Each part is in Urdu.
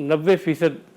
90%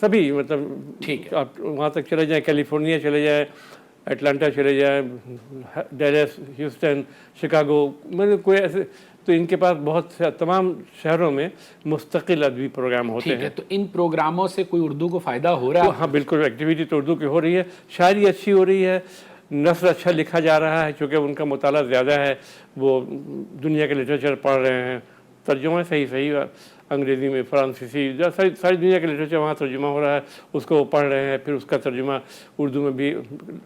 سبھی مطلب ٹھیک ہے، آپ وہاں تک چلے جائیں، کیلیفورنیا چلے جائیں، اٹلانٹا چلے جائیں، ڈیلس، ہیوسٹن، شکاگو، مطلب کوئی ایسے، تو ان کے پاس بہت سے تمام شہروں میں مستقل ادبی پروگرام ہوتے ٹھیک ہے. ہیں. تو ان پروگراموں سے کوئی اردو کو فائدہ ہو رہا ہے؟ ہاں بالکل، ایکٹیویٹی تو اردو کی ہو رہی ہے، شاعری اچھی ہو رہی ہے، نثر اچھا لکھا جا رہا ہے، چونکہ ان کا مطالعہ زیادہ ہے، وہ دنیا کے لٹریچر پڑھ رہے ہیں، ترجمہ صحیح انگریزی میں، فرانسیسی، ساری دنیا کے لٹریچر وہاں ترجمہ ہو رہا ہے، اس کو وہ پڑھ رہے ہیں، پھر اس کا ترجمہ اردو میں بھی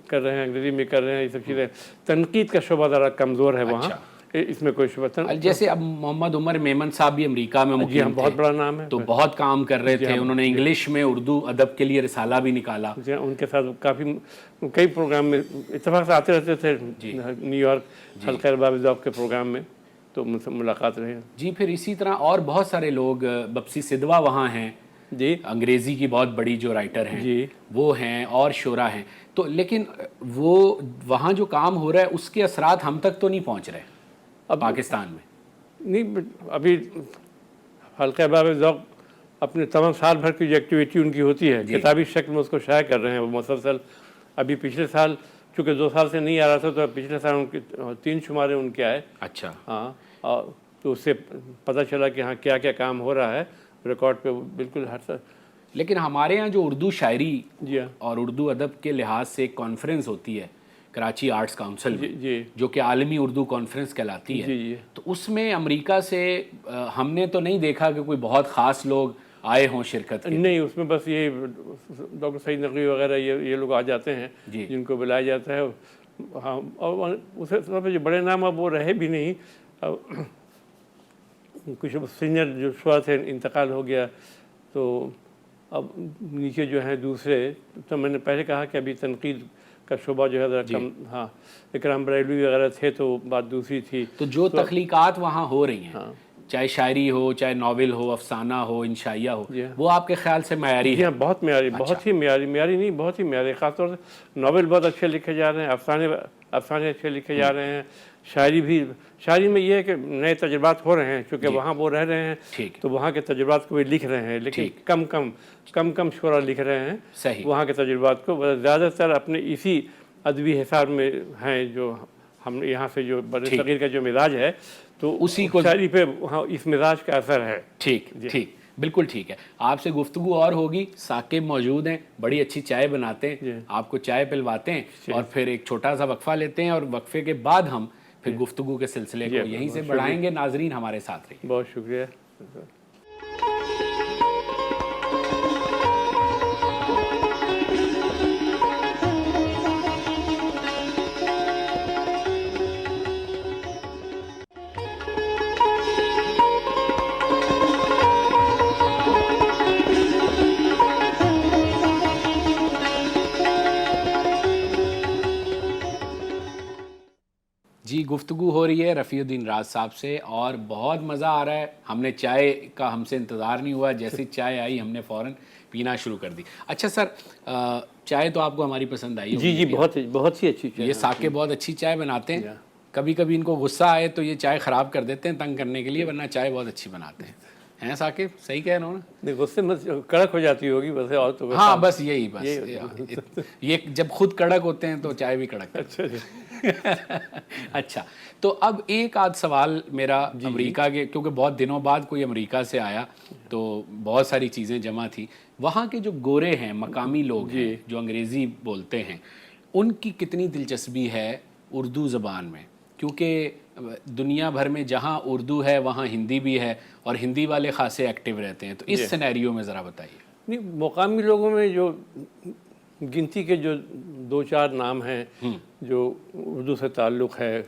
کر رہے ہیں، انگریزی میں کر رہے ہیں، یہ سب چیزیں. تنقید کا شعبہ ذرا کمزور ہے وہاں، اس میں کوئی شبہ نہیں. جیسے اب محمد عمر میمن صاحب بھی امریکہ میں جی ہاں، مقیم بہت تھے، بڑا نام ہے، تو بہت کام کر رہے تھے، انہوں نے انگلش میں اردو ادب کے لیے رسالہ بھی نکالا. جی ان کے ساتھ کافی کئی پروگرام میں اتفاق سے آتے رہتے تھے، نیو یارک حلقہ ارباب ذوق کے پروگرام میں، تو مجھ سے ملاقات رہی. جی پھر اسی طرح اور بہت سارے لوگ، بپسی سدوا وہاں ہیں، جی انگریزی کی بہت بڑی جو رائٹر ہیں جی وہ ہیں، اور شعرا ہیں. تو لیکن وہ وہاں جو کام ہو رہا ہے اس کے اثرات ہم تک تو نہیں پہنچ رہے پاکستان میں. نہیں، ابھی حلقہ ارباب ذوق اپنے تمام سال بھر کی جو ایکٹیویٹی ان کی ہوتی ہے، کتابی شکل میں اس کو شائع کر رہے ہیں وہ مسلسل. ابھی پچھلے سال چونکہ 2 سال سے نہیں آ رہا تھا، تو پچھلے سال ان کے 3 شمارے ان کے آئے. اچھا. ہاں، اور تو اس سے پتہ چلا کہ ہاں کیا کیا کام ہو رہا ہے ریکارڈ پہ بالکل ہر سال. لیکن ہمارے ہاں جو اردو شاعری جی ہاں اور اردو ادب کے لحاظ سے ایک کانفرنس ہوتی ہے کراچی آرٹس کاؤنسل میں، جی جو کہ عالمی اردو کانفرنس کہلاتی ہے، جی جی تو اس میں امریکہ سے ہم نے تو نہیں دیکھا کہ کوئی بہت خاص لوگ آئے ہوں شرکت کے. نہیں، اس میں بس یہ ڈاکٹر سعید نقوی وغیرہ یہ لوگ آ جاتے ہیں جن کو بلایا جاتا ہے. ہاں، اور اسے جو بڑے نام اب وہ رہے بھی نہیں، کچھ سینئر جو شعراء تھے انتقال ہو گیا، تو اب نیچے جو ہیں دوسرے. تو میں نے پہلے کہا کہ ابھی تنقید کا شعبہ جو ہے ذرا کم. ہاں، اکرام بریلوی وغیرہ تھے تو بات دوسری تھی. تو جو تخلیقات وہاں ہو رہی ہیں، چاہے شاعری ہو، چاہے ناول ہو، افسانہ ہو، انشائیہ ہو، وہ آپ کے خیال سے معیاری ہے؟ جی ہاں، بہت معیاری، بہت ہی معیاری نہیں، بہت ہی معیاری. خاص طور سے ناول بہت اچھے لکھے جا رہے ہیں، افسانے اچھے لکھے جا رہے ہیں. شاعری میں یہ ہے کہ نئے تجربات ہو رہے ہیں، چونکہ وہاں وہ رہ رہے ہیں تو وہاں کے تجربات کو بھی لکھ رہے ہیں، لیکن کم شعراء لکھ رہے ہیں صحیح. وہاں کے تجربات کو. زیادہ تر اپنے اسی ادبی حصار میں ہیں، جو ہم یہاں سے جو بر صغیر کا جو مزاج ہے، تو اسی کو شاعری پہ وہاں اس مزاج کا اثر ہے. ٹھیک، بالکل ٹھیک ہے. آپ سے گفتگو اور ہوگی. ثاقب موجود ہیں، بڑی اچھی چائے بناتے ہیں، آپ کو چائے پلواتے ہیں، اور پھر ایک چھوٹا سا وقفہ لیتے ہیں، اور وقفے کے بعد ہم پھر گفتگو کے سلسلے کو یہیں سے بڑھائیں گے. ناظرین ہمارے ساتھ رہیے. بہت شکریہ. جی گفتگو ہو رہی ہے رفیع الدین راز صاحب سے، اور بہت مزہ آ رہا ہے. ہم نے چائے کا ہم سے انتظار نہیں ہوا، جیسی چائے آئی ہم نے فوراً پینا شروع کر دی. اچھا سر، چائے تو آپ کو ہماری پسند آئی ہوگی. جی بہت ہی اچھی چائے. یہ ثاقب بہت اچھی چائے بناتے ہیں. کبھی کبھی ان کو غصہ آئے تو یہ چائے خراب کر دیتے ہیں تنگ کرنے کے لیے، ورنہ چائے بہت اچھی بناتے ہیں ثاقب؟ صحیح کہہ رہا ہوں نا؟ غصے میں کڑک ہو جاتی ہوگی بس، اور تو ہاں بس یہی، بس یہ جب خود کڑک ہوتے ہیں تو چائے بھی کڑک. اچھا، تو اب ایک آدھ سوال میرا امریکہ کے، کیونکہ بہت دنوں بعد کوئی امریکہ سے آیا تو بہت ساری چیزیں جمع تھی. وہاں کے جو گورے ہیں، مقامی لوگ ہیں جو انگریزی بولتے ہیں، ان کی کتنی دلچسپی ہے اردو زبان میں؟ کیونکہ دنیا بھر میں جہاں اردو ہے وہاں ہندی بھی ہے، اور ہندی والے خاصے ایکٹیو رہتے ہیں. تو اس سینیریو میں ذرا بتائیے. نہیں، مقامی لوگوں میں جو گنتی کے جو 2-4 نام ہیں جو اردو سے تعلق ہے،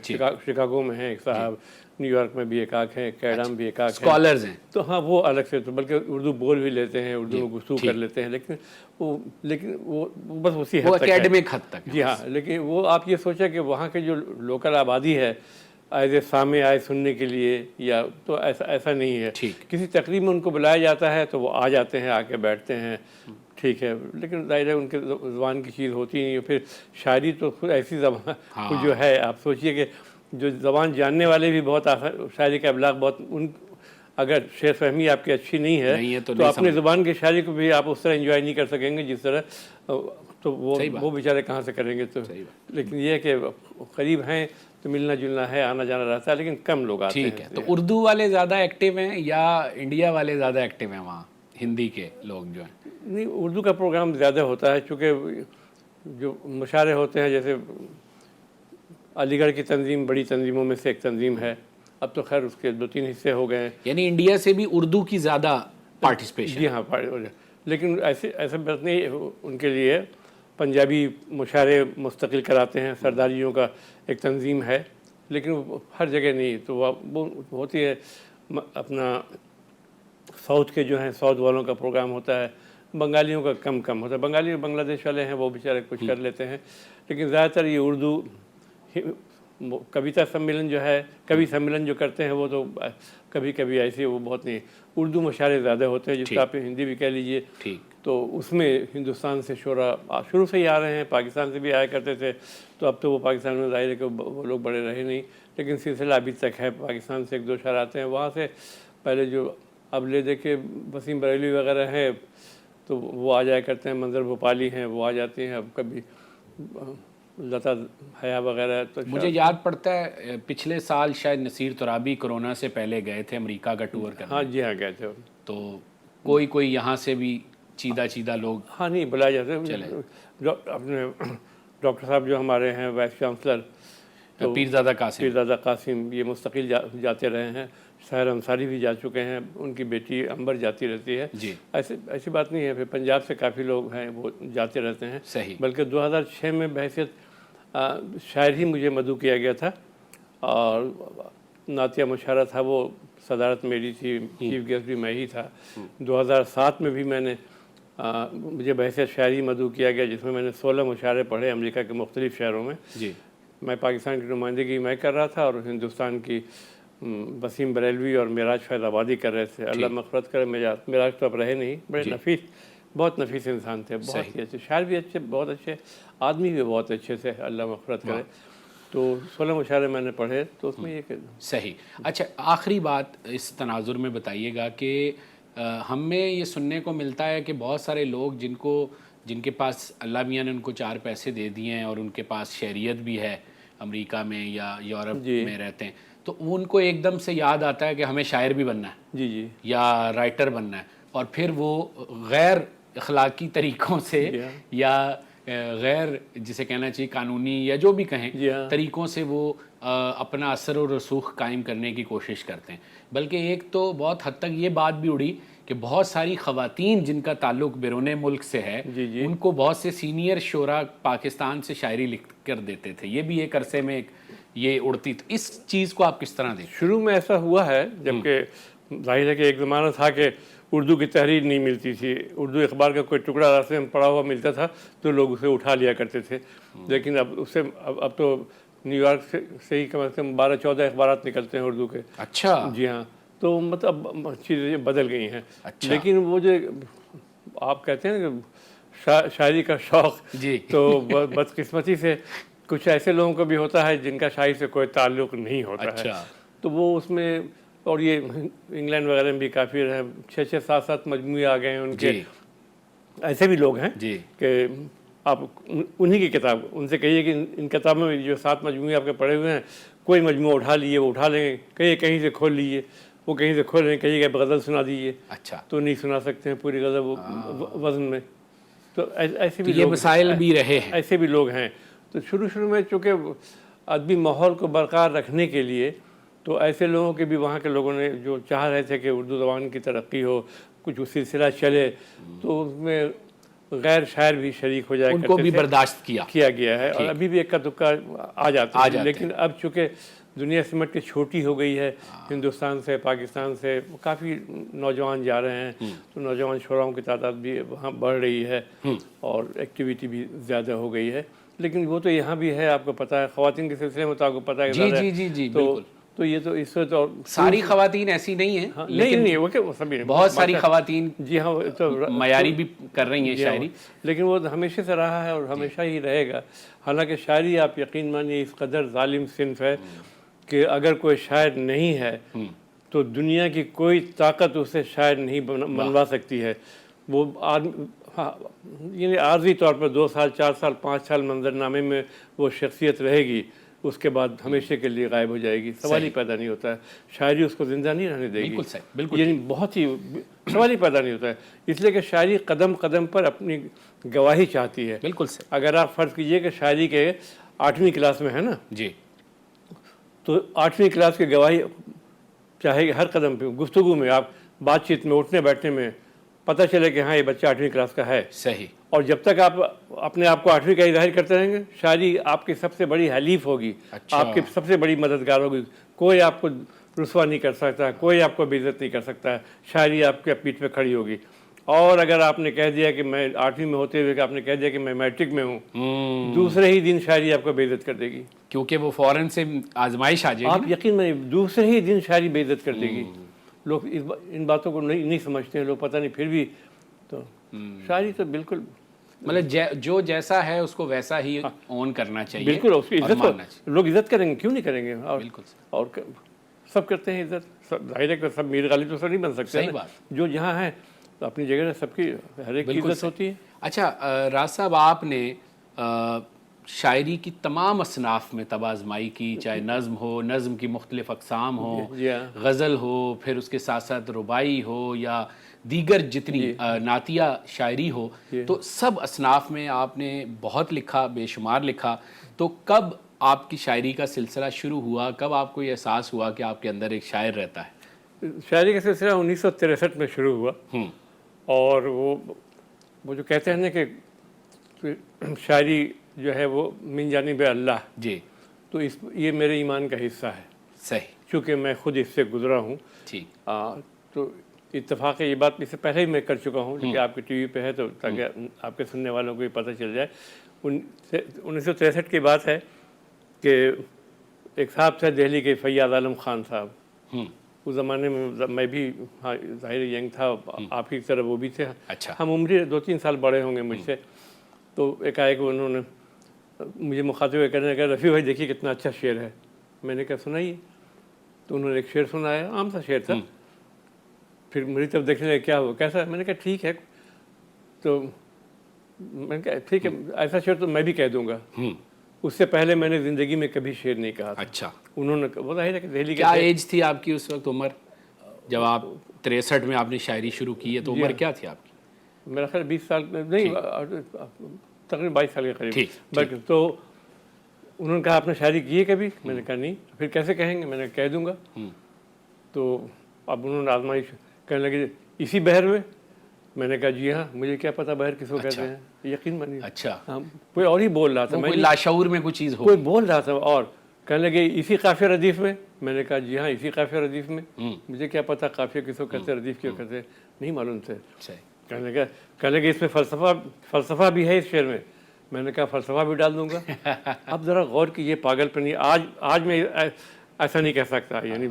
شکاگو میں ہیں ایک صاحب، نیو یارک میں بھی ایک آدھ ہیں، کینیڈا میں بھی ایک آدھ ہیں، اسکالرز ہیں. تو ہاں وہ الگ سے، تو بلکہ اردو بول بھی لیتے ہیں، اردو میں گفتگو کر لیتے ہیں، لیکن وہ بس اسی حد تک ہے، اکیڈمک حد تک. جی ہاں. لیکن وہ آپ یہ سوچیں کہ وہاں کے جو لوکل آبادی ہے ایز اے سامع آئے سننے کے لیے، یا تو ایسا نہیں ہے. کسی تقریب میں ان کو بلایا جاتا ہے تو وہ آ جاتے ہیں، آ کے بیٹھتے ہیں، ٹھیک ہے. لیکن ظاہر ہے ان کے زبان کی چیز ہوتی نہیں ہے. پھر شاعری تو خود ایسی زبان جو ہے، آپ سوچئے کہ جو زبان جاننے والے بھی بہت شاعری کا ابلاغ بہت اگر شعر فہمی آپ کی اچھی نہیں ہے تو اپنی زبان کی شاعری کو بھی آپ اس طرح انجوائے نہیں کر سکیں گے جس طرح، تو وہ بیچارے کہاں سے کریں گے. تو لیکن یہ ہے کہ قریب ہیں تو ملنا جلنا ہے، آنا جانا رہتا ہے، لیکن کم لوگ آتے ہیں. ٹھیک ہے. تو اردو والے زیادہ ایکٹیو ہیں یا انڈیا والے زیادہ ایکٹیو ہیں وہاں، ہندی کے لوگ جو ہیں؟ نہیں، اردو کا پروگرام زیادہ ہوتا ہے، چونکہ جو مشاعرے ہوتے ہیں، جیسے علی گڑھ کی تنظیم بڑی تنظیموں میں سے ایک تنظیم ہے، اب تو خیر اس کے 2-3 حصے ہو گئے ہیں. یعنی انڈیا سے بھی اردو کی زیادہ پارٹیسپیشن؟ جی ہاں، لیکن ایسا بات نہیں. ان کے لیے پنجابی مشاعرے مستقل کراتے ہیں، سرداریوں کا ایک تنظیم ہے، لیکن وہ ہر جگہ نہیں. تو وہ ہوتی ہے اپنا ساؤتھ کے جو ہیں، ساؤتھ والوں کا پروگرام ہوتا ہے، بنگالیوں کا کم ہوتا ہے. بنگالی بنگلہ دیش والے ہیں وہ بیچارے کچھ کر لیتے ہیں، لیکن زیادہ تر یہ اردو کویتا سمیلن جو ہے، کبھی سمیلن جو کرتے ہیں وہ تو کبھی کبھی ایسے وہ بہت نہیں. اردو مشاعرے زیادہ ہوتے ہیں، جس کو آپ ہندی بھی کہہ لیجئے. تو اس میں ہندوستان سے شعراء شروع سے ہی آ رہے ہیں، پاکستان سے بھی آیا کرتے تھے. تو اب تو وہ پاکستان میں ظاہر ہے کہ وہ لوگ بڑے رہے نہیں، لیکن سلسلہ ابھی تک ہے. پاکستان سے 1-2 شاعر آتے ہیں. وہاں سے پہلے جو اب لے دیکھے وسیم بریلوی وغیرہ ہیں تو وہ آ جایا کرتے ہیں. منظر بھوپالی ہیں وہ آ جاتے ہیں. اب کبھی لتا حیا وغیرہ. تو مجھے یاد پڑتا ہے پچھلے سال شاید نصیر ترابی کورونا سے پہلے گئے تھے امریکہ کا ٹور کرنے. ہاں جی ہاں گئے تھے. تو کوئی یہاں سے بھی چیدہ لوگ؟ ہاں نہیں بلائے جاتے ہیں. اپنے ڈاکٹر صاحب جو ہمارے ہیں وائس چانسلر پیرزادہ قاسم یہ مستقل جاتے رہے ہیں. سحر انصاری بھی جا چکے ہیں، ان کی بیٹی امبر جاتی رہتی ہے. ایسی بات نہیں ہے. پھر پنجاب سے کافی لوگ ہیں وہ جاتے رہتے ہیں. صحیح. بلکہ 2006 میں بحیثیت شاعر ہی مجھے مدعو کیا گیا تھا، اور نعتیہ مشاعرہ تھا، وہ صدارت میری تھی، چیف گیسٹ بھی میں ہی تھا. 2007 میں بھی میں نے مجھے بحیثیت شاعری مدعو کیا گیا، جس میں میں نے 16 مشاعرے پڑھے امریکہ کے مختلف شہروں میں. میں پاکستان کی نمائندگی میں کر رہا تھا، اور ہندوستان کی وسیم بریلوی اور معراج فیض آبادی کر رہے تھے. اللہ مغفرت کرے، معراج تو اب رہے نہیں. بڑے بہت نفیس انسان تھے، بہت ہی اچھے شاعر بھی اچھے، بہت اچھے آدمی بھی بہت اچھے تھے، اللہ مغفرت کرے. تو 16 مشاعرے میں نے پڑھے. تو اس میں یہ کہ صحیح. اچھا، آخری بات اس تناظر میں بتائیے گا کہ ہم میں یہ سننے کو ملتا ہے کہ بہت سارے لوگ جن کے پاس اللہ میاں نے ان کو 4 پیسے دے دیے ہیں اور ان کے پاس شہریت بھی ہے، امریکہ میں یا یورپ میں رہتے ہیں، تو ان کو ایک دم سے یاد آتا ہے کہ ہمیں شاعر بھی بننا ہے یا رائٹر بننا ہے، اور پھر وہ غیر اخلاقی طریقوں سے یا غیر جسے کہنا چاہیے قانونی یا جو بھی کہیں طریقوں سے وہ اپنا اثر و رسوخ قائم کرنے کی کوشش کرتے ہیں. بلکہ ایک تو بہت حد تک یہ بات بھی اڑی کہ بہت ساری خواتین جن کا تعلق بیرون ملک سے ہے ان کو بہت سے سینئر شعراء پاکستان سے شاعری لکھ کر دیتے تھے. یہ بھی ایک عرصے میں یہ اڑتی. تو اس چیز کو آپ کس طرح دیکھتے؟ شروع میں ایسا ہوا ہے، جبکہ ظاہر ہے کہ ایک زمانہ تھا کہ اردو کی تحریر نہیں ملتی تھی. اردو اخبار کا کوئی ٹکڑا راستے میں پڑا ہوا ملتا تھا تو لوگ اسے اٹھا لیا کرتے تھے. لیکن اب تو نیو یارک سے ہی کم از کم 12-14 اخبارات نکلتے ہیں اردو کے. اچھا. جی ہاں. تو مطلب چیزیں بدل گئی ہیں. لیکن وہ جو آپ کہتے ہیں کہ شاعری کا شوق، تو بدقسمتی سے کچھ ایسے لوگوں کو بھی ہوتا ہے جن کا شاعری سے کوئی تعلق نہیں ہوتا ہے. تو وہ اس میں، اور یہ انگلینڈ وغیرہ میں بھی کافی رہے، 6-7 مجموعے آ گئے ہیں ان کے. ایسے بھی لوگ ہیں کہ آپ انہی کی کتاب ان سے کہیے کہ ان کتابوں میں جو 7 مجموعے آپ کے پڑھے ہوئے ہیں، کوئی مجموعہ اٹھا لیے وہ اٹھا لیں گے، کہیں سے کھول لیجیے، وہ کہیں سے کھول لیں، کہیں کہ غزل سنا دیجیے. اچھا. تو نہیں سنا سکتے ہیں پوری غزل وزن میں. تو ایسے بھی یہ مسائل بھی رہے ہیں. ایسے بھی لوگ ہیں. تو شروع میں چونکہ ادبی ماحول کو برقرار رکھنے کے لیے تو ایسے لوگوں کے بھی وہاں کے لوگوں نے جو چاہ رہے تھے کہ اردو زبان کی ترقی ہو، کچھ سلسلہ چلے، تو اس میں غیر شاعر بھی شریک ہو جائے، ان کو بھی برداشت کیا گیا ہے. اور ابھی بھی ایک کا دکا آ جاتا ہے. لیکن اب چونکہ دنیا سمٹ کے چھوٹی ہو گئی ہے، ہندوستان سے پاکستان سے کافی نوجوان جا رہے ہیں، تو نوجوان شعراؤں کی تعداد بھی وہاں بڑھ رہی ہے اور ایکٹیویٹی بھی زیادہ ہو گئی ہے. لیکن وہ تو یہاں بھی ہے، آپ کو پتہ ہے. خواتین کے سلسلے میں تو آپ کو پتہ ہے. جی بالکل. تو یہ تو اس وقت ساری خواتین ایسی نہیں ہیں، نہیں وہ کہ سبھی بہت ساری خواتین جی ہاں تو معیاری بھی کر رہی ہیں شاعری. لیکن وہ ہمیشہ سے رہا ہے اور ہمیشہ ہی رہے گا. حالانکہ شاعری آپ یقین مانیے اس قدر ظالم صنف ہے کہ اگر کوئی شاعر نہیں ہے تو تو دنیا کی کوئی طاقت اسے شاعر نہیں بنوا سکتی ہے. وہ آدمی یعنی عارضی طور پر 2 سال 4 سال 5 سال منظرنامے میں وہ شخصیت رہے گی, اس کے بعد ہمیشہ کے لیے غائب ہو جائے گی. سوال ہی پیدا نہیں ہوتا ہے, شاعری اس کو زندہ نہیں رہنے دے گی. بالکل صحیح, بالکل یعنی بہت ہی سوال ہی پیدا نہیں ہوتا ہے, اس لیے کہ شاعری قدم قدم پر اپنی گواہی چاہتی ہے. بالکل صحیح. اگر آپ فرض کیجئے کہ شاعری کے 8ویں کلاس میں ہے نا جی, تو 8ویں کلاس کی گواہی چاہے ہر قدم پہ گفتگو میں, آپ بات چیت میں, اٹھنے بیٹھنے میں پتہ چلے کہ ہاں یہ بچہ 8ویں کلاس کا ہے. صحیح. اور جب تک آپ اپنے آپ کو 8ویں کا ہی ظاہر کرتے رہیں گے, شاعری آپ کی سب سے بڑی حلیف ہوگی, آپ کی سب سے بڑی مددگار ہوگی. کوئی آپ کو رسوا نہیں کر سکتا, کوئی آپ کو بے عزت نہیں کر سکتا ہے. شاعری آپ کے پیٹھ پہ کھڑی ہوگی. اور اگر آپ نے کہہ دیا کہ میں 8ویں میں ہوتے ہوئے کہ آپ نے کہہ دیا کہ میں میٹرک میں ہوں, دوسرے ہی دن شاعری آپ کو بے عزت کر دے گی, کیونکہ وہ فوراً سے آزمائش آ جائے گی. آپ یقین میں دوسرے ہی دن شاعری بے عزت کر دے گی. لوگ ان باتوں کو نہیں سمجھتے ہیں لوگ, پتہ نہیں پھر بھی. تو شاعری تو بالکل مطلب جو جیسا ہے اس کو ویسا ہی اون کرنا چاہیے. بالکل, اس کی عزت لوگ عزت کریں گے, کیوں نہیں کریں گے. اور سب کرتے ہیں عزت. ظاہر ہے کہ سب میر غالب تو سب نہیں بن سکتے. صحیح بات. جو جہاں ہے تو اپنی جگہ سب کی ہر ایک کی عزت ہوتی ہے. اچھا راز صاحب, آپ نے شاعری کی تمام اصناف میں طب آزمائی کی, چاہے نظم ہو, نظم کی مختلف اقسام ہو, غزل ہو, پھر اس کے ساتھ ساتھ ربائی ہو, یا دیگر جتنی نعتیہ شاعری ہو, تو سب اصناف میں آپ نے بہت لکھا, بے شمار لکھا. تو کب آپ کی شاعری کا سلسلہ شروع ہوا, کب آپ کو یہ احساس ہوا کہ آپ کے اندر ایک شاعر رہتا ہے؟ شاعری کا سلسلہ 1963 میں شروع ہوا. اور وہ جو کہتے ہیں نا کہ شاعری جو ہے وہ من جانب اللہ, جی, تو یہ میرے ایمان کا حصہ ہے. صحیح. چونکہ میں خود اس سے گزرا ہوں. ٹھیک. تو اتفاق یہ بات اس سے پہلے ہی میں کر چکا ہوں, لیکن آپ کی ٹی وی پہ ہے تو تاکہ آپ کے سننے والوں کو یہ پتہ چل جائے. 1963 کی بات ہے کہ ایک صاحب تھے دہلی کے, فیاض عالم خان صاحب. اس زمانے میں بھی ظاہر ینگ تھا, آپ کی طرح وہ بھی تھے. اچھا. ہم عمری 2-3 سال بڑے ہوں گے مجھ سے. تو ایک آئے کہ انہوں نے مجھے مخاطب کرنے لگا, رفیع بھائی دیکھیے کتنا اچھا شعر ہے. میں نے کہا سنائیے. تو انہوں نے ایک شعر سنایا, عام سا شعر تھا. پھر میری طرف دیکھنے لگے, کیا ہوا, کیسا؟ میں نے کہا ٹھیک ہے. تو میں نے کہا ٹھیک ہے, ایسا شعر تو میں بھی کہہ دوں گا. اس سے پہلے میں نے زندگی میں کبھی شعر نہیں کہا. اچھا. انہوں نے وہ ظاہر ہے کہ دہلی کیا ایج تھی آپ کی اس وقت, عمر, جب آپ 63 میں آپ نے شاعری شروع کی ہے, تو عمر کیا تھی آپ کی؟ میرا خیال 20 سال نہیں, تقریباً 22 سال کے قریب. تو انہوں نے کہا آپ نے شاعری کی ہے کبھی؟ میں نے کہا نہیں. پھر کیسے کہیں گے؟ میں نے کہہ دوں گا. تو اب انہوں نے آزمائش کہنے لگے اسی بہر میں. میں نے کہا جی ہاں, مجھے کیا پتا بہر کس کو کہتے ہیں, یقین مانیے. اچھا. کوئی اور ہی بول رہا تھا, کوئی لاشعور میں کوئی چیز ہو, کوئی بول رہا تھا. اور کہنے لگے اسی قافیہ ردیف میں. میں نے کہا جی ہاں اسی قافیہ ردیف میں. مجھے کیا پتا قافیہ کس کو کہتے ہیں, ردیف کیوں کہتے ہیں, نہیں معلوم تھے. کہنے لگے اس میں فلسفہ بھی ہے اس شعر میں. میں نے کہا فلسفہ بھی ڈال دوں گا. اب ذرا غور کیجیے, پاگل پن. آج میں ایسا نہیں کہہ سکتا, یعنی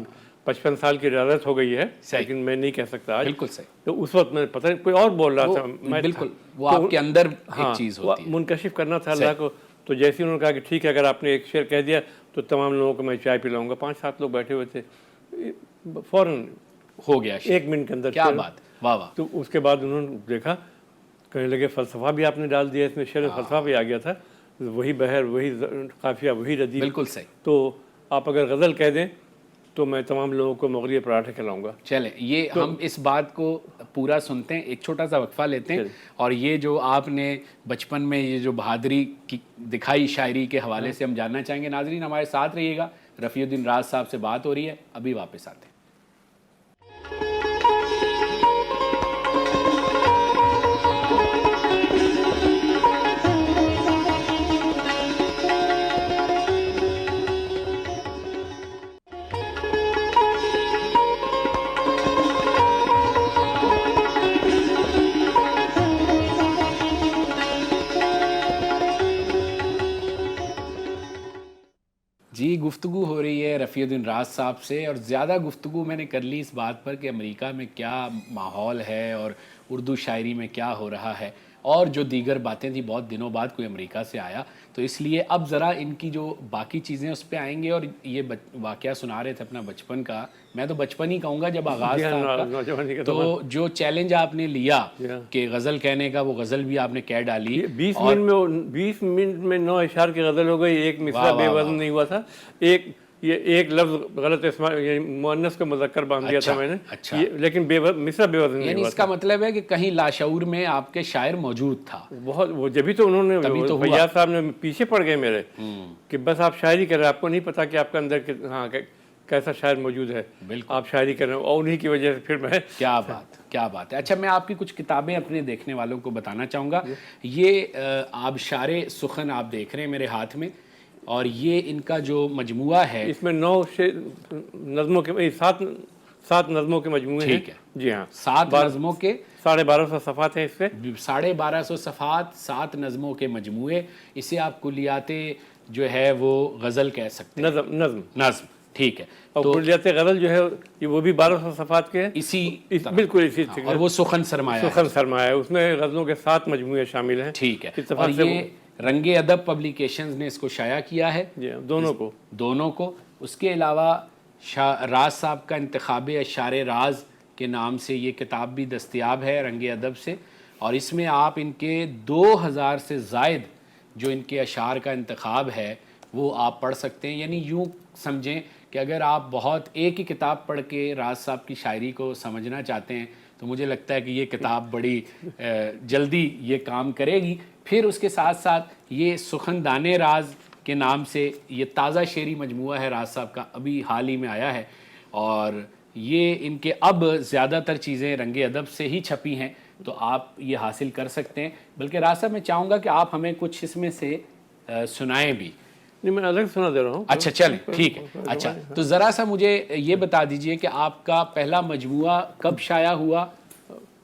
55 سال کی رعایت ہو گئی ہے, لیکن میں نہیں کہہ سکتا آج. بالکل صحیح. تو اس وقت میں پتہ نہیں کوئی اور بول رہا تھا. بالکل, وہ آپ کے اندر ایک چیز ہوتی ہے, منکشف کرنا تھا اللہ کو. تو جیسے انہوں نے کہا کہ ٹھیک ہے, اگر آپ نے ایک شعر کہہ دیا تو تمام لوگوں کو میں چائے پلاؤں گا. 5-7 لوگ بیٹھے ہوئے تھے, فوراً ہو گیا 1 منٹ کے اندر. کیا بات, واہ واہ. تو اس کے بعد انہوں نے دیکھا, کہنے لگے فلسفہ بھی آپ نے ڈال دیا اس میں, شعر فلسفہ بھی آ گیا تھا. وہی بہر, وہی قافیہ, وہی ردیف. بالکل صحیح. تو آپ اگر غزل کہہ دیں تو میں تمام لوگوں کو مغربی پراٹھے کھلاؤں گا. چلیں, یہ ہم اس بات کو پورا سنتے ہیں, ایک چھوٹا سا وقفہ لیتے ہیں. اور یہ جو آپ نے بچپن میں یہ جو بہادری کی دکھائی شاعری کے حوالے سے ہم جاننا چاہیں گے. ناظرین ہمارے ساتھ رہیے گا, رفیع الدین راز صاحب سے بات ہو رہی ہے, ابھی واپس آتے ہیں. جی, گفتگو ہو رہی ہے ہے رفیع الدین راز صاحب سے، اور زیادہ گفتگو میں نے کر لی اس بات پر کہ امریکہ میں کیا ماحول ہے اور اردو شاعری میں کیا ہو رہا ہے، اور جو دیگر باتیں تھیں، بہت دنوں بعد کوئی امریکہ سے آیا، تو اس لیے اب ذرا ان کی جو باقی چیزیں اس پہ آئیں گے. اور یہ واقعہ سنا رہے تھے اپنا بچپن کا، میں تو بچپن ہی کہوں گا جب آغاز تھا آپ کا، تو جو چیلنج آپ نے لیا کہ غزل کہنے کا، وہ غزل بھی آپ نے کہہ ڈالی. 20 منٹ میں 9 اشعار کی غزل ہو گئی، ایک مصرع بے وزن نہیں ہوا تھا، ایک لفظ غلط مؤنث کو مذکر باندھ دیا تھا میں نے، لیکن مصرع بے وزن نہیں ہوا. یعنی اس کا مطلب ہے کہ کہیں لاشعور میں آپ کے شاعر موجود تھا. بہت، وہ جبھی تو انہوں نے فیاض صاحب نے پیچھے پڑ گئے میرے کہ بس آپ شاعری کر رہے ہیں، آپ کو نہیں پتا کہ آپ کے اندر ہاں کیسا شاعر موجود ہے، آپ شاعری کر رہے ہیں، اور انہی کی وجہ سے پھر میں. کیا بات ہے. اچھا، میں آپ کی کچھ کتابیں اپنے دیکھنے والوں کو بتانا چاہوں گا. یہ آبشار سخن آپ دیکھ رہے ہیں میرے ہاتھ میں، اور یہ ان کا جو مجموعہ ہے، اس میں 9 نظموں کے 7 نظموں کے مجموعے ہیں. جی ہاں، 7 نظموں کے 1250 صفحات ہیں اس پہ، 1250 صفحات، 7 نظموں کے مجموعے. اسے آپ کلیات جو ہے وہ غزل کہہ سکتے ہیں. نظم، ٹھیک ہے. اور کلیات غزل جو ہے وہ بھی 1200 صفحات کے ہیں، بالکل اسی طرح. اور وہ سخن سرمایہ ہے، اس میں غزلوں کے 7 مجموعے شامل ہیں. ٹھیک ہے. اور یہ رنگ ادب پبلیکیشنز نے اس کو شائع کیا ہے، دونوں کو. اس کے علاوہ راز صاحب کا انتخاب اشعار راز کے نام سے یہ کتاب بھی دستیاب ہے رنگ ادب سے، اور اس میں آپ ان کے 2000 سے زائد جو ان کے اشعار کا انتخاب ہے وہ آپ پڑھ سکتے ہیں. یعنی یوں سمجھیں کہ اگر آپ بہت ایک ہی کتاب پڑھ کے راز صاحب کی شاعری کو سمجھنا چاہتے ہیں تو مجھے لگتا ہے کہ یہ کتاب بڑی جلدی یہ کام کرے گی. پھر اس کے ساتھ ساتھ یہ سخندان راز کے نام سے یہ تازہ شعری مجموعہ ہے راز صاحب کا، ابھی حال ہی میں آیا ہے، اور یہ ان کے اب زیادہ تر چیزیں رنگ ادب سے ہی چھپی ہیں، تو آپ یہ حاصل کر سکتے ہیں. بلکہ راز صاحب میں چاہوں گا کہ آپ ہمیں کچھ اس میں سے سنائیں بھی. نہیں، میں الگ سنا دے رہا ہوں. اچھا چلیں، ٹھیک ہے. اچھا، تو ذرا سا مجھے یہ بتا دیجئے کہ آپ کا پہلا مجموعہ کب شائع ہوا؟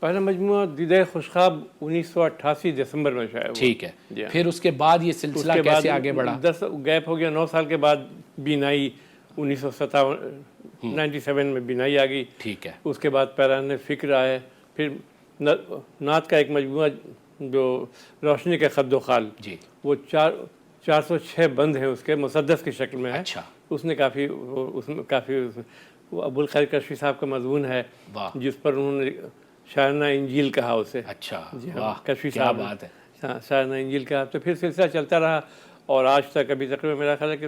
پہلا مجموعہ دیدہ خوشخواب 1988 دسمبر میں شائع ہوا. ٹھیک ہے. پھر اس کے بعد یہ سلسلہ کیسے آگے بڑھا؟ 10 گیپ ہو گیا، 9 سال کے بعد بینائی 1997 میں بینائی آ گئی. ٹھیک ہے. اس کے بعد پیران فکر آئے، پھر نعت کا ایک مجموعہ جو روشنی کے خد و خال، جی، وہ 406 بند ہیں اس کے، مسدس کی شکل میں ہے. اچھا. اس میں کافی وہ ابو الخیر کشفی صاحب کا مضمون ہے جس پر انہوں نے شاعرانہ انجیل کہا اسے. اچھا، کشفی کیا صاحب بات ہے. شاعرانہ انجیل کہا. تو پھر سلسلہ چلتا رہا اور آج تک ابھی تقریباً میرا خیال ہے کہ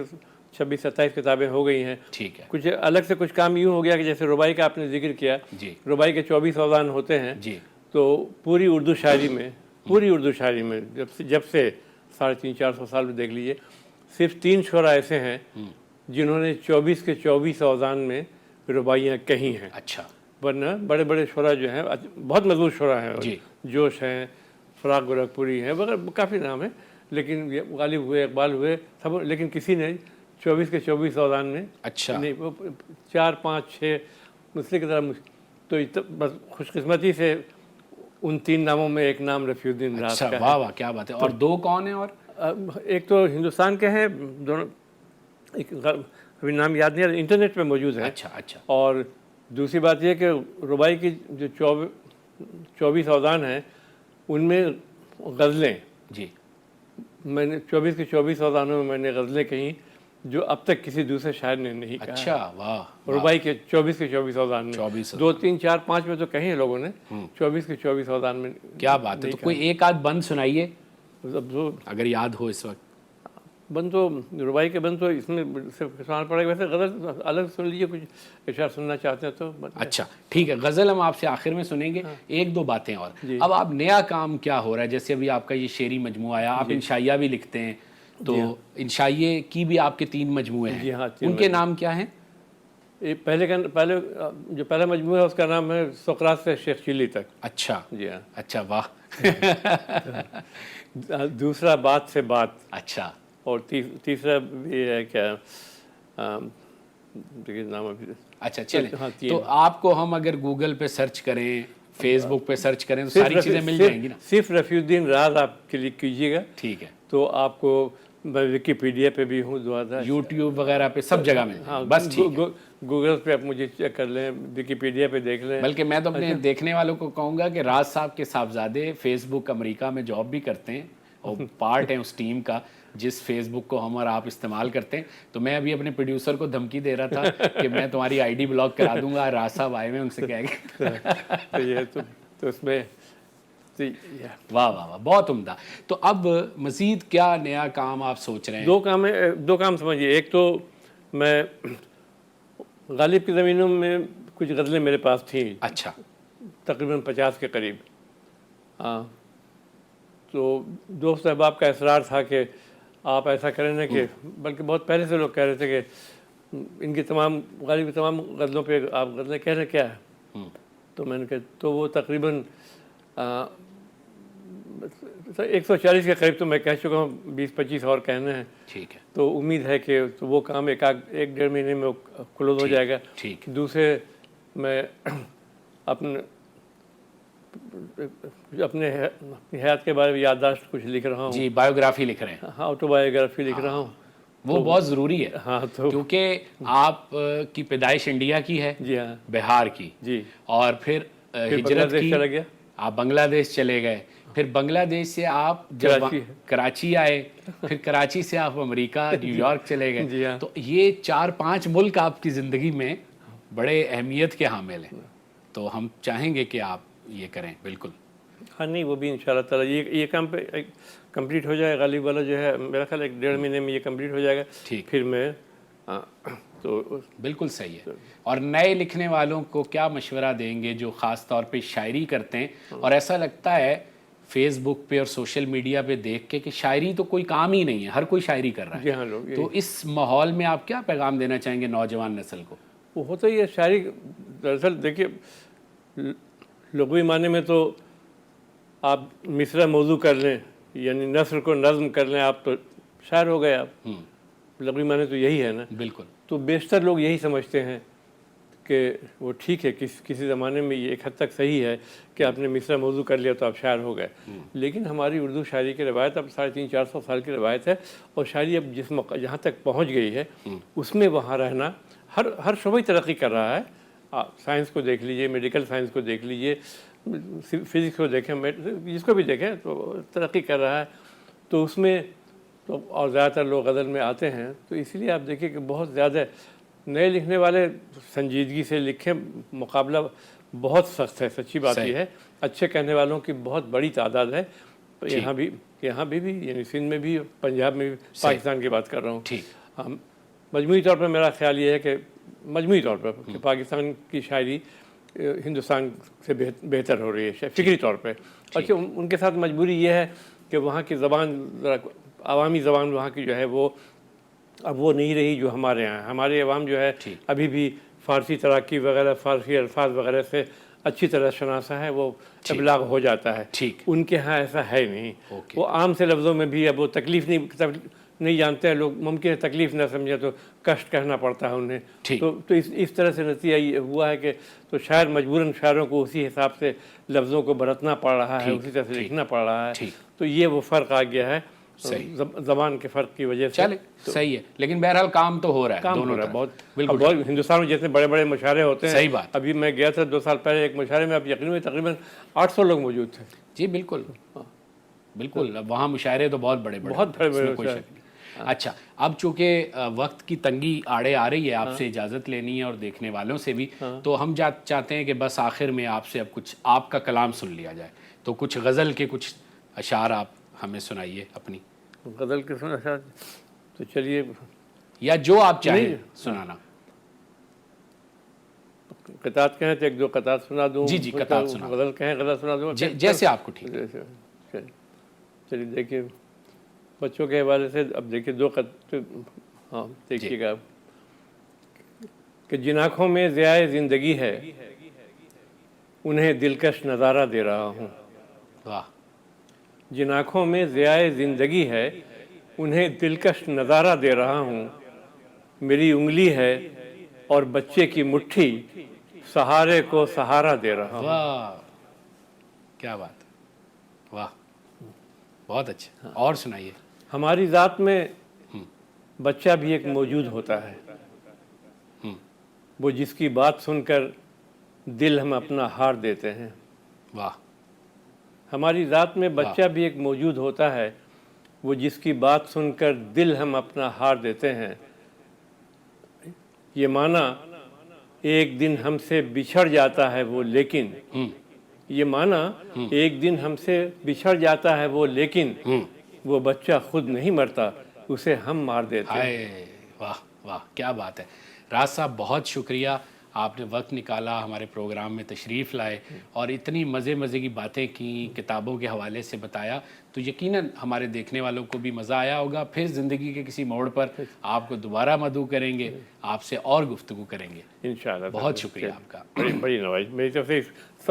26-27 کتابیں ہو گئی ہیں. ٹھیک ہے. کچھ الگ سے کچھ کام یوں ہو گیا کہ جیسے ربائی کا آپ نے ذکر کیا، ربائی کے 24 اوزان ہوتے ہیں. تو پوری اردو شاعری میں جب سے 350-400 سال میں دیکھ لیجئے، صرف 3 شعراء ایسے ہیں جنہوں نے 24 کے 24 اوزان میں رباعیاں کہی ہیں. اچھا. ورنہ بڑے بڑے شعراء جو ہیں، بہت مضبوط شعراء ہیں، جوش ہیں، فراق گورکھپوری ہیں وغیرہ، کافی نام ہیں، لیکن غالب ہوئے، اقبال ہوئے سب، لیکن کسی نے 24 کے 24 اوزان میں نہیں، 4-5-6 مسئلے کی طرح. تو بس خوش قسمتی سے ان 3 ناموں میں ایک نام رفیع الدین راز کا ہے. واہ واہ، کیا بات ہے. اور 2 کون ہیں؟ اور ایک تو ہندوستان کے ہیں دونوں، ایک ابھی نام یاد نہیں، انٹرنیٹ پہ موجود ہے. اچھا. اور دوسری بات یہ کہ ربائی کی جو 24 اوزان ہیں ان میں غزلیں، جی، میں نے 24 کے 24 اوزانوں میں نے غزلیں کہیں جو اب تک کسی دوسرے شاعر نے نہیں کہا. اچھا، واہ. ربائی کے 24 کے 24 اوزان میں 2, 3, 4, 5 میں تو کہیں ہیں لوگوں نے، 24 کے 24 اوزان میں. کیا بات ہے. تو کوئی ایک آدھ بند سنائیے اگر یاد ہو اس وقت. بند تو ربائی کے بند تو اس میں صرف سنانا پڑے گا، ویسے غزل الگ سن لیجیے، کچھ اشعار سننا چاہتے ہیں تو. اچھا ٹھیک ہے. غزل ہم آپ سے آخر میں سنیں گے. 1-2 باتیں اور. اب آپ نیا کام کیا ہو رہا ہے؟ جیسے ابھی آپ کا یہ شعری مجموعہ آیا، آپ انشائیہ بھی لکھتے ہیں، تو انشائیے کی بھی آپ کے 3 مجموعے ہیں. ان کے نام کیا ہیں؟ پہلا مجموعہ ہے اس کا نام ہے سقراط سے شیخ چلی تک. اچھا. جی ہاں. اچھا، واہ. دوسرا بات سے بات. اچھا. اور تیسرا بھی ہے کیا نام ابھی. اچھا چلیں. تو آپ کو ہم اگر گوگل پہ سرچ کریں، فیس بک پہ سرچ کریں تو ساری چیزیں مل جائیں گی نا. صرف رفیع الدین راز آپ کلک کیجیے گا. ٹھیک ہے. تو آپ کو میں وکیپیڈیا پہ بھی ہوں، دعا یوٹیوب وغیرہ پہ سب جگہ میں ہاں، بس ٹھیک ہے۔ گوگل پہ آپ مجھے چیک کر لیں، وکیپیڈیا پہ دیکھ لیں۔ بلکہ میں تو اپنے دیکھنے والوں کو کہوں گا کہ راز صاحب کے صاحبزادے فیس بک امریکہ میں جاب بھی کرتے ہیں اور پارٹ ہیں اس ٹیم کا جس فیس بک کو ہم اور آپ استعمال کرتے ہیں۔ تو میں ابھی اپنے پروڈیوسر کو دھمکی دے رہا تھا کہ میں تمہاری آئی ڈی بلاک کرا دوں گا، راز صاحب آئے ہوئے ان سے کہہ تو یہ تو اس میں واہ واہ واہ، بہت عمدہ۔ تو اب مزید کیا نیا کام آپ سوچ رہے ہیں؟ دو کام سمجھیے۔ ایک تو میں غالب کی زمینوں میں کچھ غزلیں میرے پاس تھیں، اچھا، تقریباً 50 کے قریب۔ ہاں، تو دوست احباب کا اصرار تھا کہ آپ ایسا کریں نا کہ، بلکہ بہت پہلے سے لوگ کہہ رہے تھے کہ ان کی غالب کی تمام غزلوں پہ آپ غزلیں کہہ رہے کیا ہے؟ تو میں نے کہا، تو وہ تقریباً 140 کے قریب تو میں کہہ چکا ہوں، 20-25 اور کہنے ہیں۔ ٹھیک ہے، تو امید ہے کہ تو وہ کام ایک 1-1.5 مہینے میں کلوز ہو جائے گا۔ ٹھیک، دوسرے میں اپنے حیات کے بارے میں یادداشت کچھ لکھ رہا ہوں۔ جی، بایوگرافی لکھ رہے ہیں؟ ہاں، آٹو بایوگرافی لکھ رہا ہوں۔ وہ بہت ضروری ہے، ہاں، تو کیونکہ آپ کی پیدائش انڈیا کی ہے، جی ہاں، بہار کی، جی، اور پھر ہجرت کی، چلا گیا، آپ بنگلہ دیش چلے گئے، پھر بنگلہ دیش سے آپ جب کراچی آئے، پھر کراچی سے آپ امریکہ، نیو یارک چلے گئے۔ جی ہاں، تو یہ 4-5 ملک آپ کی زندگی میں بڑے اہمیت کے حامل ہیں، تو ہم چاہیں گے کہ آپ یہ کریں۔ بالکل، ہاں، نہیں وہ بھی انشاءاللہ تعالیٰ یہ کام پہ کمپلیٹ ہو جائے، غالب والا جو ہے میرا خیال 1-1.5 مہینے میں یہ کمپلیٹ ہو جائے گا۔ ٹھیک، پھر میں تو بالکل صحیح ہے۔ اور نئے لکھنے والوں کو کیا مشورہ دیں گے جو خاص طور پہ شاعری کرتے ہیں اور ایسا لگتا ہے فیس بک پہ اور سوشل میڈیا پہ دیکھ کے کہ شاعری تو کوئی کام ہی نہیں ہے، ہر کوئی شاعری کر رہا جی ہے، ہاں لوگ تو اس ماحول میں آپ کیا پیغام دینا چاہیں گے نوجوان نسل کو؟ وہ ہوتا ہی ہے شاعری۔ دراصل دیکھیے، لغوی معنی میں تو آپ مصرع موضوع کر لیں، یعنی نثر کو نظم کر لیں، آپ تو شاعر ہو گئے۔ آپ لغوی معنی تو یہی ہے نا۔ بالکل، تو بیشتر لوگ یہی سمجھتے ہیں کہ وہ ٹھیک ہے، کسی زمانے میں یہ ایک حد تک صحیح ہے کہ آپ نے مصرع موضوع کر لیا تو آپ شاعر ہو گئے، لیکن ہماری اردو شاعری کی روایت اب 350-400 سال کی روایت ہے، اور شاعری اب جہاں تک پہنچ گئی ہے اس میں وہاں رہنا، ہر شعبہ ترقی کر رہا ہے۔ سائنس کو دیکھ لیجئے، میڈیکل سائنس کو دیکھ لیجئے، فزکس کو دیکھیں، جس کو بھی دیکھیں تو ترقی کر رہا ہے۔ تو اس میں تو اور زیادہ تر لوگ غزل میں آتے ہیں، تو اسی لیے آپ دیکھیں کہ بہت زیادہ نئے لکھنے والے سنجیدگی سے لکھیں، مقابلہ بہت سخت ہے، سچی بات یہ ہے۔ اچھے کہنے والوں کی بہت بڑی تعداد ہے، یہاں بھی یعنی سندھ میں بھی، پنجاب میں بھی، پاکستان کی بات کر رہا ہوں۔ مجموعی طور پر میرا خیال یہ ہے کہ مجموعی طور پر کہ پاکستان کی شاعری ہندوستان سے بہتر ہو رہی ہے فکری طور پہ۔ اچھا، ان کے ساتھ مجبوری یہ ہے کہ وہاں کی زبان، عوامی زبان وہاں کی جو ہے وہ اب وہ نہیں رہی جو ہمارے یہاں ہے۔ ہمارے عوام جو ہے ابھی بھی فارسی تراکیب وغیرہ، فارسی الفاظ وغیرہ سے اچھی طرح شناسا ہے، وہ ابلاغ ہو جاتا ہے۔ ان کے ہاں ایسا ہے نہیں، وہ عام سے لفظوں میں بھی اب وہ تکلیف نہیں جانتے ہیں لوگ، ممکن ہے تکلیف نہ سمجھے تو کشٹ کہنا پڑتا ہے انہیں۔ تو اس طرح سے نتیجہ یہ ہوا ہے کہ تو شاعر مجبوراً شاعروں کو اسی حساب سے لفظوں کو برتنا پڑ رہا ہے، اسی طرح سے لکھنا پڑ رہا ہے۔ تو یہ وہ فرق آ گیا ہے زبان کے فرق کی وجہ سے۔ چلے صحیح ہے، لیکن بہرحال کام تو ہو رہا ہے دونوں طرف۔ بہت ہندوستان میں جتنے بڑے بڑے مشاعرے ہوتے ہیں، صحیح بات، ابھی میں گیا تھا 2 سال پہلے ایک مشاعرے میں، اب یقیناً تقریباً 800 لوگ موجود تھے۔ جی بالکل بالکل، اب وہاں مشاعرے تو بہت بڑے بڑے۔ اچھا، اب چونکہ وقت کی تنگی آڑے آ رہی ہے، آپ سے اجازت لینی ہے اور دیکھنے والوں سے بھی، تو ہم چاہتے ہیں کہ بس آخر میں آپ سے اب کچھ آپ کا کلام سن لیا جائے، تو کچھ غزل کے کچھ اشعار آپ ہمیں سنائیے اپنی۔ غزل کے اشعار تو چلیے، یا جو آپ چاہیں سنانا۔ قطعات کہیں تو 1-2 قطعات سنا دوں؟ جی قطعات سنا۔ غزل کہیں غزل سنا دوں؟ جیسے آپ کو ٹھیک ہے۔ چلیے دیکھیے، بچوں کے حوالے سے اب دیکھیے 2 قطعے، ہاں دیکھیے گا کہ جن آنکھوں میں ضیاء زندگی ہے انہیں دلکش نظارہ دے رہا ہوں۔ واہ، جن آنکھوں میں ضیاء زندگی ہے انہیں دلکش نظارہ دے رہا ہوں، میری انگلی ہے اور بچے کی مٹھی سہارے کو سہارا دے رہا ہوں۔ واہ کیا بات، واہ بہت اچھا، اور سنائیے۔ ہماری ذات میں بچہ بھی ایک موجود ہوتا ہے، وہ جس کی بات سن کر دل ہم اپنا ہار دیتے ہیں۔ واہ، ہماری ذات میں بچہ بھی ایک موجود ہوتا ہے، وہ جس کی بات سن کر دل ہم اپنا ہار دیتے ہیں۔ یہ معنی ایک دن ہم سے بچھڑ جاتا ہے وہ لیکن، یہ معنی ایک دن ہم سے بچھڑ جاتا ہے وہ لیکن، وہ بچہ خود نہیں مرتا، اسے ہم مار دیتے ہیں۔ ہائے، واہ واہ، کیا بات ہے راز صاحب، بہت شکریہ، آپ نے وقت نکالا، ہمارے پروگرام میں تشریف لائے اور اتنی مزے کی باتیں کی، کتابوں کے حوالے سے بتایا، تو یقیناً ہمارے دیکھنے والوں کو بھی مزہ آیا ہوگا۔ پھر زندگی کے کسی موڑ پر آپ کو دوبارہ مدعو کریں گے، آپ سے اور گفتگو کریں گے۔ انشاءاللہ بہت شکریہ آپ کا۔ بڑی نواز میری طرف سے،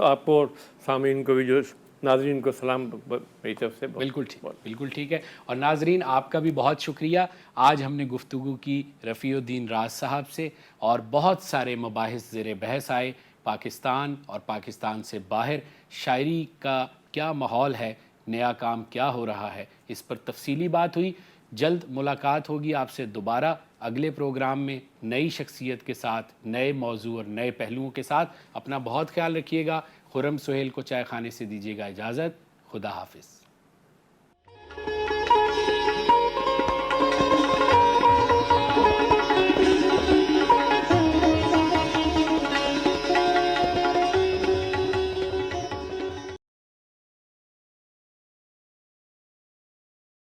آپ کو اور سامعین کو بھی، جو ناظرین کو سلام میری طرف سے۔ بالکل ٹھیک ہے، اور ناظرین آپ کا بھی بہت شکریہ۔ آج ہم نے گفتگو کی رفیع الدین راز صاحب سے، اور بہت سارے مباحث زیر بحث آئے، پاکستان اور پاکستان سے باہر شاعری کا کیا ماحول ہے، نیا کام کیا ہو رہا ہے، اس پر تفصیلی بات ہوئی۔ جلد ملاقات ہوگی آپ سے دوبارہ اگلے پروگرام میں، نئی شخصیت کے ساتھ، نئے موضوع اور نئے پہلوؤں کے ساتھ۔ اپنا بہت خیال رکھیے گا۔ خرم سہیل کو چائے خانے سے دیجیے گا اجازت۔ خدا حافظ۔